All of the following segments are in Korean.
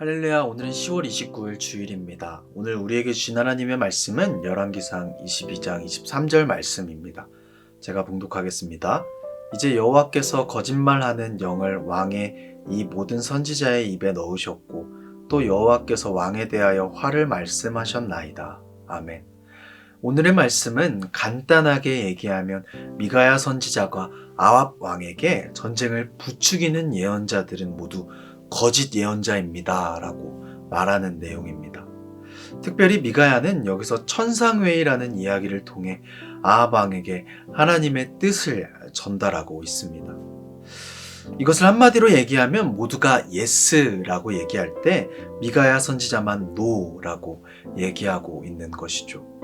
할렐루야, 오늘은 10월 29일 주일입니다. 오늘 우리에게 주신 하나님의 말씀은 열왕기상 22장 23절 말씀입니다. 제가 봉독하겠습니다. 이제 여호와께서 거짓말하는 영을 왕의 이 모든 선지자의 입에 넣으셨고 또 여호와께서 왕에 대하여 화를 말씀하셨나이다. 아멘. 오늘의 말씀은 간단하게 얘기하면 미가야 선지자가 아합 왕에게 전쟁을 부추기는 예언자들은 모두 거짓 예언자입니다 라고 말하는 내용입니다. 특별히 미가야는 여기서 천상회의라는 이야기를 통해 아합 왕에게 하나님의 뜻을 전달하고 있습니다. 이것을 한마디로 얘기하면 모두가 예스라고 얘기할 때 미가야 선지자만 노라고 얘기하고 있는 것이죠.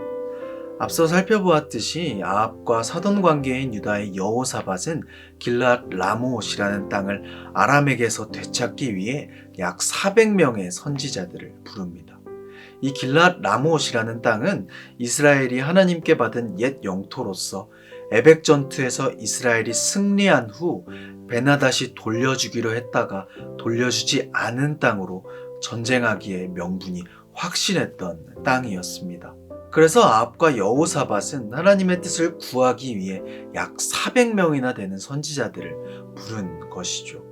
앞서 살펴보았듯이 아합과 사돈 관계인 유다의 여호사밧은 길랏 라못이라는 땅을 아람에게서 되찾기 위해 약 400명의 선지자들을 부릅니다. 이 길랏 라못이라는 땅은 이스라엘이 하나님께 받은 옛 영토로서 에벡 전투에서 이스라엘이 승리한 후 베나닷이 돌려주기로 했다가 돌려주지 않은 땅으로 전쟁하기에 명분이 확실했던 땅이었습니다. 그래서 아합과 여호사밧은 하나님의 뜻을 구하기 위해 약 400명이나 되는 선지자들을 부른 것이죠.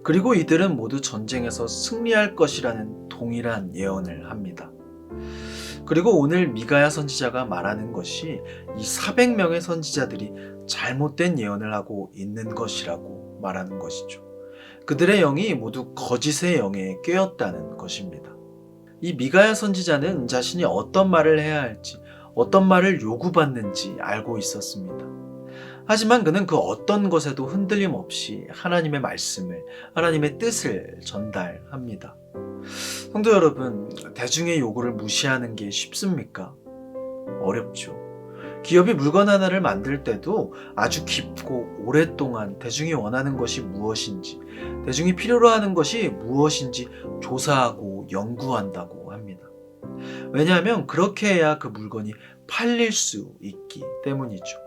그리고 이들은 모두 전쟁에서 승리할 것이라는 동일한 예언을 합니다. 그리고 오늘 미가야 선지자가 말하는 것이 이 400명의 선지자들이 잘못된 예언을 하고 있는 것이라고 말하는 것이죠. 그들의 영이 모두 거짓의 영에 꿰었다는 것입니다. 이 미가야 선지자는 자신이 어떤 말을 해야 할지, 어떤 말을 요구받는지 알고 있었습니다. 하지만 그는 그 어떤 것에도 흔들림 없이 하나님의 말씀을, 하나님의 뜻을 전달합니다. 성도 여러분, 대중의 요구를 무시하는 게 쉽습니까? 어렵죠. 기업이 물건 하나를 만들 때도 아주 깊고 오랫동안 대중이 원하는 것이 무엇인지, 대중이 필요로 하는 것이 무엇인지 조사하고 연구한다고 합니다. 왜냐하면 그렇게 해야 그 물건이 팔릴 수 있기 때문이죠.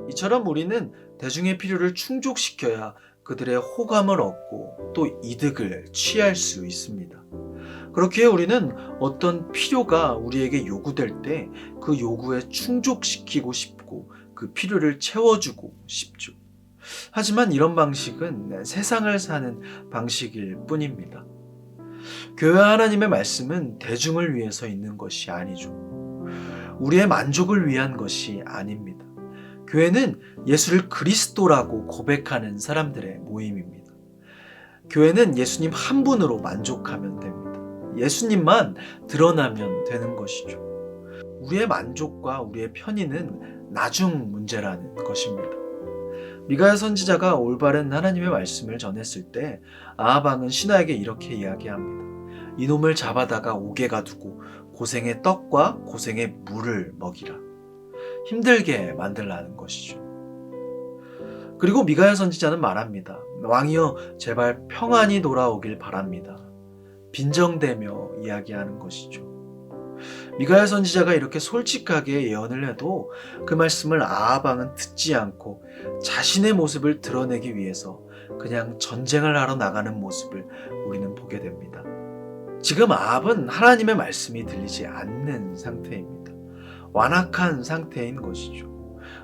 이처럼 우리는 대중의 필요를 충족시켜야 그들의 호감을 얻고 또 이득을 취할 수 있습니다. 그렇기에 우리는 어떤 필요가 우리에게 요구될 때 그 요구에 충족시키고 싶고 그 필요를 채워주고 싶죠. 하지만 이런 방식은 세상을 사는 방식일 뿐입니다. 교회와 하나님의 말씀은 대중을 위해서 있는 것이 아니죠. 우리의 만족을 위한 것이 아닙니다. 교회는 예수를 그리스도라고 고백하는 사람들의 모임입니다. 교회는 예수님 한 분으로 만족하면 됩니다. 예수님만 드러나면 되는 것이죠. 우리의 만족과 우리의 편의는 나중 문제라는 것입니다. 미가야 선지자가 올바른 하나님의 말씀을 전했을 때 아합 왕은 신하에게 이렇게 이야기합니다. 이놈을 잡아다가 옥에 가두고 고생의 떡과 고생의 물을 먹이라. 힘들게 만들라는 것이죠. 그리고 미가야 선지자는 말합니다. 왕이여 제발 평안히 돌아오길 바랍니다. 빈정대며 이야기하는 것이죠. 미가야 선지자가 이렇게 솔직하게 예언을 해도 그 말씀을 아합 왕은 듣지 않고 자신의 모습을 드러내기 위해서 그냥 전쟁을 하러 나가는 모습을 우리는 보게 됩니다. 지금 아합은 하나님의 말씀이 들리지 않는 상태입니다. 완악한 상태인 것이죠.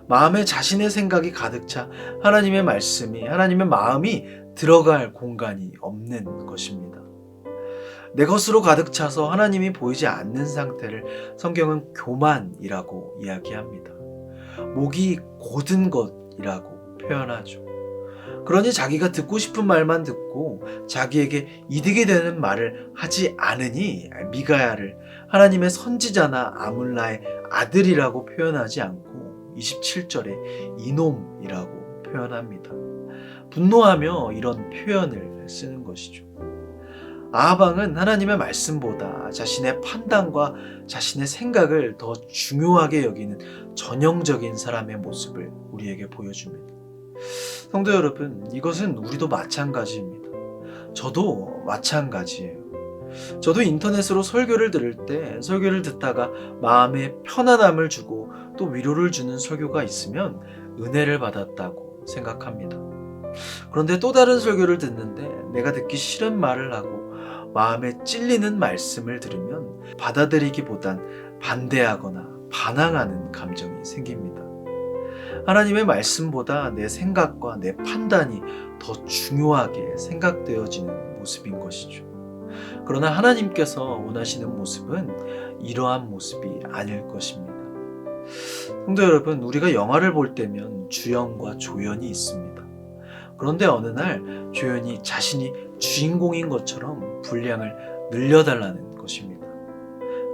마음에 자신의 생각이 가득 차 하나님의 말씀이, 하나님의 마음이 들어갈 공간이 없는 것입니다. 내 것으로 가득 차서 하나님이 보이지 않는 상태를 성경은 교만이라고 이야기합니다. 목이 곧은 것이라고 표현하죠. 그러니 자기가 듣고 싶은 말만 듣고 자기에게 이득이 되는 말을 하지 않으니 미가야를 하나님의 선지자나 아물라의 아들이라고 표현하지 않고 27절에 이놈이라고 표현합니다. 분노하며 이런 표현을 쓰는 것이죠. 아합 왕은 하나님의 말씀보다 자신의 판단과 자신의 생각을 더 중요하게 여기는 전형적인 사람의 모습을 우리에게 보여줍니다. 성도 여러분, 이것은 우리도 마찬가지입니다. 저도 마찬가지예요. 저도 인터넷으로 설교를 들을 때 설교를 듣다가 마음에 편안함을 주고 또 위로를 주는 설교가 있으면 은혜를 받았다고 생각합니다. 그런데 또 다른 설교를 듣는데 내가 듣기 싫은 말을 하고 마음에 찔리는 말씀을 들으면 받아들이기보단 반대하거나 반항하는 감정이 생깁니다. 하나님의 말씀보다 내 생각과 내 판단이 더 중요하게 생각되어지는 모습인 것이죠. 그러나 하나님께서 원하시는 모습은 이러한 모습이 아닐 것입니다. 성도 여러분, 우리가 영화를 볼 때면 주연과 조연이 있습니다. 그런데 어느 날 조연이 자신이 주인공인 것처럼 분량을 늘려달라는 것입니다.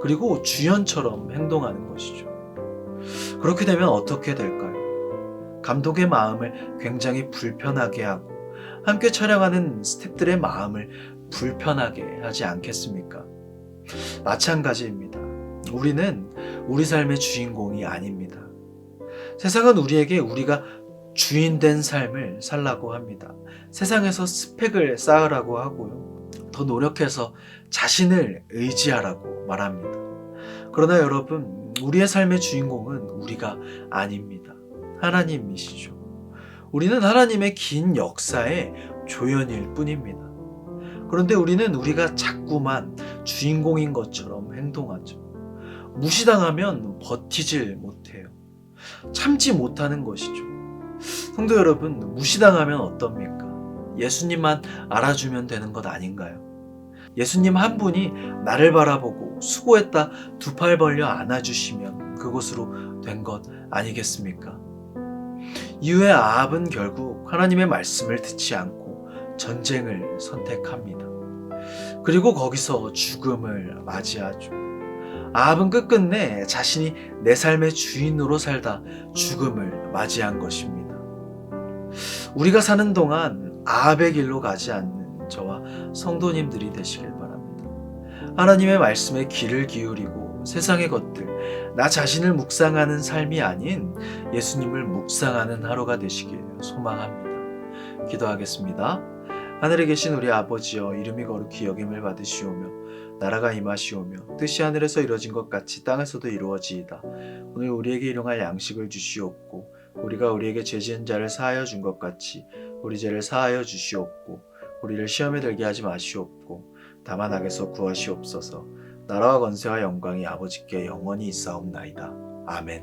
그리고 주연처럼 행동하는 것이죠. 그렇게 되면 어떻게 될까요? 감독의 마음을 굉장히 불편하게 하고 함께 촬영하는 스태프들의 마음을 불편하게 하지 않겠습니까? 마찬가지입니다. 우리는 우리 삶의 주인공이 아닙니다. 세상은 우리에게 우리가 주인된 삶을 살라고 합니다. 세상에서 스펙을 쌓으라고 하고요. 더 노력해서 자신을 의지하라고 말합니다. 그러나 여러분, 우리의 삶의 주인공은 우리가 아닙니다. 하나님이시죠. 우리는 하나님의 긴 역사의 조연일 뿐입니다. 그런데 우리는 우리가 자꾸만 주인공인 것처럼 행동하죠. 무시당하면 버티질 못해요. 참지 못하는 것이죠. 성도 여러분, 무시당하면 어떻습니까? 예수님만 알아주면 되는 것 아닌가요? 예수님 한 분이 나를 바라보고 수고했다 두 팔 벌려 안아주시면 그것으로 된 것 아니겠습니까? 이후에 아합은 결국 하나님의 말씀을 듣지 않고 전쟁을 선택합니다. 그리고 거기서 죽음을 맞이하죠. 아합은 끝끝내 자신이 내 삶의 주인으로 살다 죽음을 맞이한 것입니다. 우리가 사는 동안 아합의 길로 가지 않는 저와 성도님들이 되시길 바랍니다. 하나님의 말씀에 귀를 기울이고 세상의 것들, 나 자신을 묵상하는 삶이 아닌 예수님을 묵상하는 하루가 되시길 소망합니다. 기도하겠습니다. 하늘에 계신 우리 아버지여, 이름이 거룩히 여김을 받으시오며 나라가 임하시오며 뜻이 하늘에서 이루어진 것 같이 땅에서도 이루어지이다. 오늘 우리에게 일용할 양식을 주시옵고 우리가 우리에게 죄 지은 자를 사하여 준 것 같이 우리 죄를 사하여 주시옵고 우리를 시험에 들게 하지 마시옵고 다만 악에서 구하시옵소서. 나라와 권세와 영광이 아버지께 영원히 있사옵나이다. 아멘.